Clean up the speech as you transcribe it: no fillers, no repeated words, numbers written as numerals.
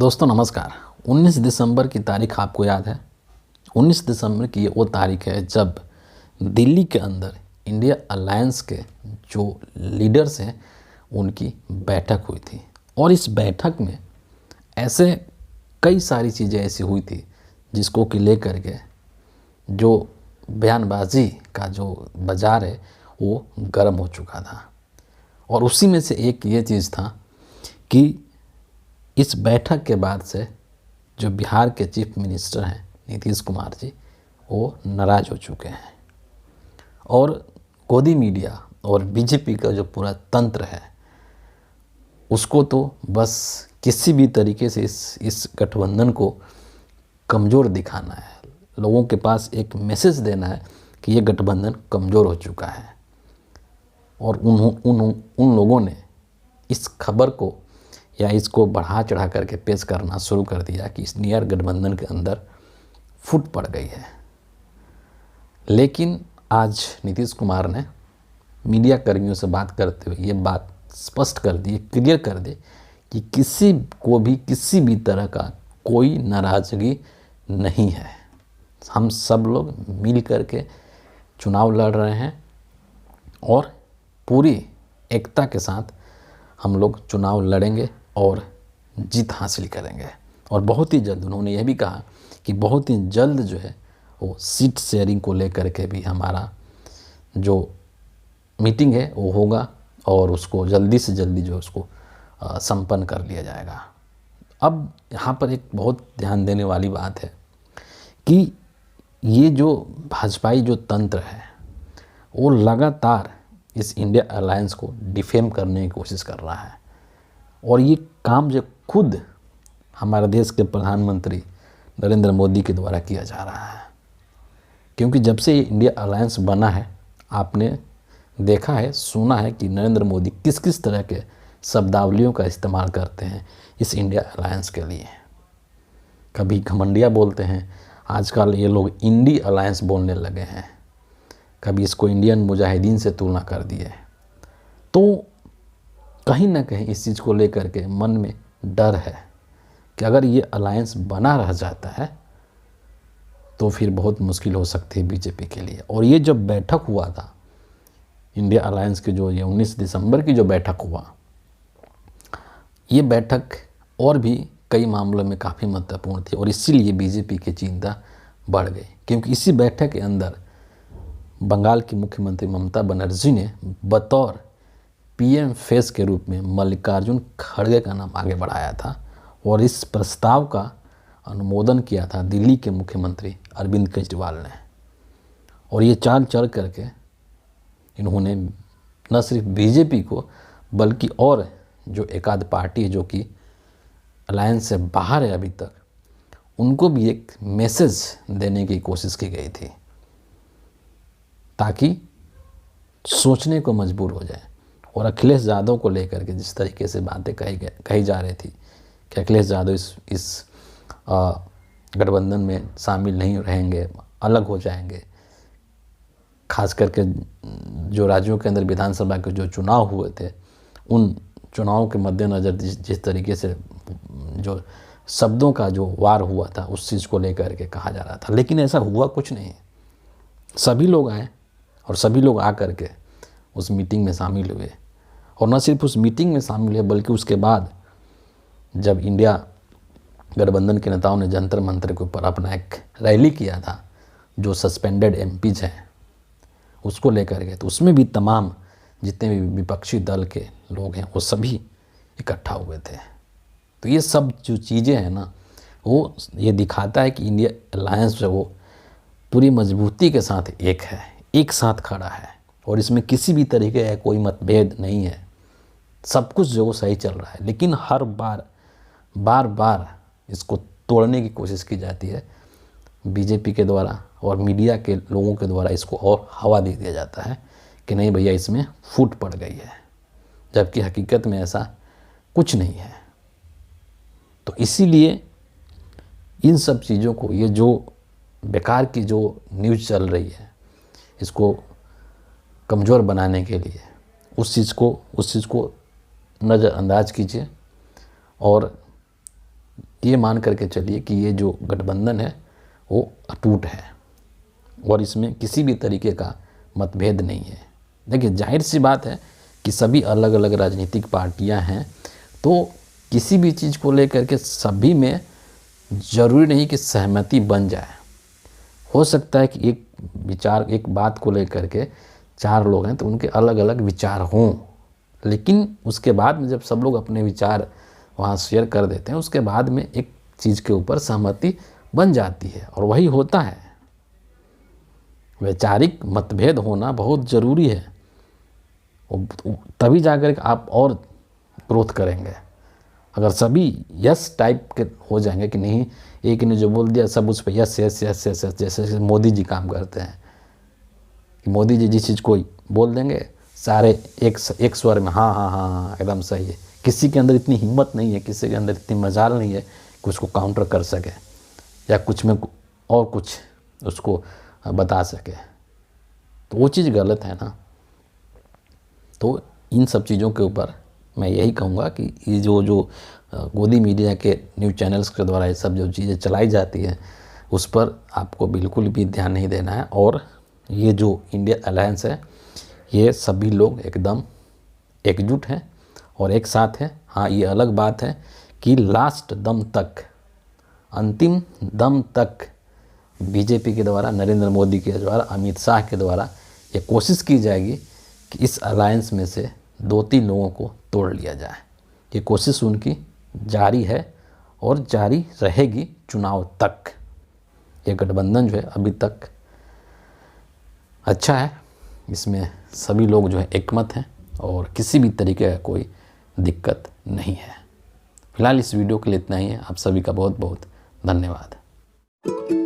दोस्तों नमस्कार। 19 दिसंबर की तारीख आपको याद है। 19 दिसंबर की वो तारीख है जब दिल्ली के अंदर इंडिया अलायंस के जो लीडर्स हैं उनकी बैठक हुई थी। और इस बैठक में ऐसे कई सारी चीज़ें ऐसी हुई थी जिसको कि लेकर के जो बयानबाजी का जो बाज़ार है वो गर्म हो चुका था। और उसी में से एक ये चीज़ था कि इस बैठक के बाद से जो बिहार के चीफ मिनिस्टर हैं नीतीश कुमार जी, वो नाराज़ हो चुके हैं। और गोदी मीडिया और बीजेपी का जो पूरा तंत्र है उसको तो बस किसी भी तरीके से इस गठबंधन को कमज़ोर दिखाना है, लोगों के पास एक मैसेज देना है कि ये गठबंधन कमज़ोर हो चुका है। और उन लोगों ने इस खबर को या इसको बढ़ा चढ़ा करके पेश करना शुरू कर दिया कि इस नियर गठबंधन के अंदर फूट पड़ गई है। लेकिन आज नीतीश कुमार ने मीडिया कर्मियों से बात करते हुए ये बात स्पष्ट कर दी, क्लियर कर दी कि किसी को भी किसी भी तरह का कोई नाराज़गी नहीं है। हम सब लोग मिल करके चुनाव लड़ रहे हैं और पूरी एकता के साथ हम लोग चुनाव लड़ेंगे और जीत हासिल करेंगे। और बहुत ही जल्द उन्होंने यह भी कहा कि बहुत ही जल्द जो है वो सीट शेयरिंग को लेकर के भी हमारा जो मीटिंग है वो होगा और उसको जल्दी से जल्दी जो उसको संपन्न कर लिया जाएगा। अब यहाँ पर एक बहुत ध्यान देने वाली बात है कि ये जो भाजपाई जो तंत्र है वो लगातार इस इंडिया अलायंस को डिफेम करने की कोशिश कर रहा है। और ये काम जो खुद हमारे देश के प्रधानमंत्री नरेंद्र मोदी के द्वारा किया जा रहा है। क्योंकि जब से ये इंडिया अलायंस बना है आपने देखा है, सुना है कि नरेंद्र मोदी किस किस तरह के शब्दावलियों का इस्तेमाल करते हैं इस इंडिया अलायंस के लिए। कभी घमंडिया बोलते हैं, आजकल ये लोग इंडी अलायंस बोलने लगे हैं, कभी इसको इंडियन मुजाहिदीन से तुलना कर दिए। तो कहीं ना कहीं इस चीज़ को लेकर के मन में डर है कि अगर ये अलायंस बना रह जाता है तो फिर बहुत मुश्किल हो सकती है बीजेपी के लिए। और ये जब बैठक हुआ था इंडिया अलायंस की, जो ये 19 दिसंबर की जो बैठक हुआ, ये बैठक और भी कई मामलों में काफ़ी महत्वपूर्ण थी। और इसीलिए बीजेपी की चिंता बढ़ गई क्योंकि इसी बैठक के अंदर बंगाल की मुख्यमंत्री ममता बनर्जी ने बतौर पीएम फेस के रूप में मल्लिकार्जुन खड़गे का नाम आगे बढ़ाया था। और इस प्रस्ताव का अनुमोदन किया था दिल्ली के मुख्यमंत्री अरविंद केजरीवाल ने। और ये चाल चल करके इन्होंने न सिर्फ बीजेपी को बल्कि और जो एक आध पार्टी है जो कि अलायंस से बाहर है अभी तक, उनको भी एक मैसेज देने की कोशिश की गई थी ताकि सोचने को मजबूर हो जाए। और अखिलेश यादव को लेकर के जिस तरीके से बातें कही जा रही थी कि अखिलेश यादव इस गठबंधन में शामिल नहीं रहेंगे, अलग हो जाएंगे। खास करके जो राज्यों के अंदर विधानसभा के जो चुनाव हुए थे उन चुनावों के मद्देनज़र जिस तरीके से जो शब्दों का जो वार हुआ था उस चीज़ को लेकर के कहा जा रहा था। लेकिन ऐसा हुआ कुछ नहीं। सभी लोग आए और सभी लोग आ कर के उस मीटिंग में शामिल हुए। और न सिर्फ उस मीटिंग में शामिल हुए बल्कि उसके बाद जब इंडिया गठबंधन के नेताओं ने जंतर मंतर के ऊपर अपना एक रैली किया था जो सस्पेंडेड एमपीज हैं उसको लेकर के, तो उसमें भी तमाम जितने भी विपक्षी दल के लोग हैं वो सभी इकट्ठा हुए थे। तो ये सब जो चीज़ें हैं ना वो ये दिखाता है कि इंडिया अलायंस जो वो पूरी मजबूती के साथ एक है, एक साथ खड़ा है और इसमें किसी भी तरीके का कोई मतभेद नहीं है। सब कुछ जो सही चल रहा है। लेकिन हर बार इसको तोड़ने की कोशिश की जाती है बीजेपी के द्वारा और मीडिया के लोगों के द्वारा। इसको और हवा दे दिया जाता है कि नहीं भैया इसमें फूट पड़ गई है, जबकि हकीकत में ऐसा कुछ नहीं है। तो इसीलिए इन सब चीज़ों को, ये जो बेकार की जो न्यूज़ चल रही है, इसको कमज़ोर बनाने के लिए उस चीज़ को नज़रअंदाज कीजिए और ये मान करके चलिए कि ये जो गठबंधन है वो अटूट है और इसमें किसी भी तरीके का मतभेद नहीं है। देखिए, जाहिर सी बात है कि सभी अलग अलग राजनीतिक पार्टियां हैं, तो किसी भी चीज़ को लेकर के सभी में ज़रूरी नहीं कि सहमति बन जाए। हो सकता है कि एक विचार, एक बात को लेकर के 4 लोग हैं तो उनके अलग अलग विचार हों, लेकिन उसके बाद में जब सब लोग अपने विचार वहाँ शेयर कर देते हैं, उसके बाद में एक चीज़ के ऊपर सहमति बन जाती है और वही होता है। वैचारिक मतभेद होना बहुत ज़रूरी है, तभी जाकर आप और ग्रोथ करेंगे। अगर सभी यस टाइप के हो जाएंगे कि नहीं, एक ने जो बोल दिया सब उस पर yes yes yes yes yes, जैसे मोदी जी काम करते हैं कि मोदी जी जिस चीज़ को बोल देंगे सारे एक स्वर में हाँ हाँ हाँ हाँ एकदम सही है। किसी के अंदर इतनी हिम्मत नहीं है, किसी के अंदर इतनी मजाल नहीं है कि उसको काउंटर कर सके या कुछ में और कुछ उसको बता सके, तो वो चीज़ गलत है ना। तो इन सब चीज़ों के ऊपर मैं यही कहूँगा कि ये जो गोदी मीडिया के न्यूज़ चैनल्स के द्वारा ये सब जो चीज़ें चलाई जाती हैं उस पर आपको बिल्कुल भी ध्यान नहीं देना है। और ये जो इंडिया अलायंस है, ये सभी लोग एकदम एकजुट हैं और एक साथ हैं। हाँ, ये अलग बात है कि लास्ट दम तक, अंतिम दम तक बीजेपी के द्वारा, नरेंद्र मोदी के द्वारा, अमित शाह के द्वारा ये कोशिश की जाएगी कि इस अलायंस में से 2-3 लोगों को तोड़ लिया जाए। ये कोशिश उनकी जारी है और जारी रहेगी चुनाव तक। ये गठबंधन जो है अभी तक अच्छा है, इसमें सभी लोग जो है एकमत हैं और किसी भी तरीके का कोई दिक्कत नहीं है। फिलहाल इस वीडियो के लिए इतना ही है। आप सभी का बहुत बहुत धन्यवाद।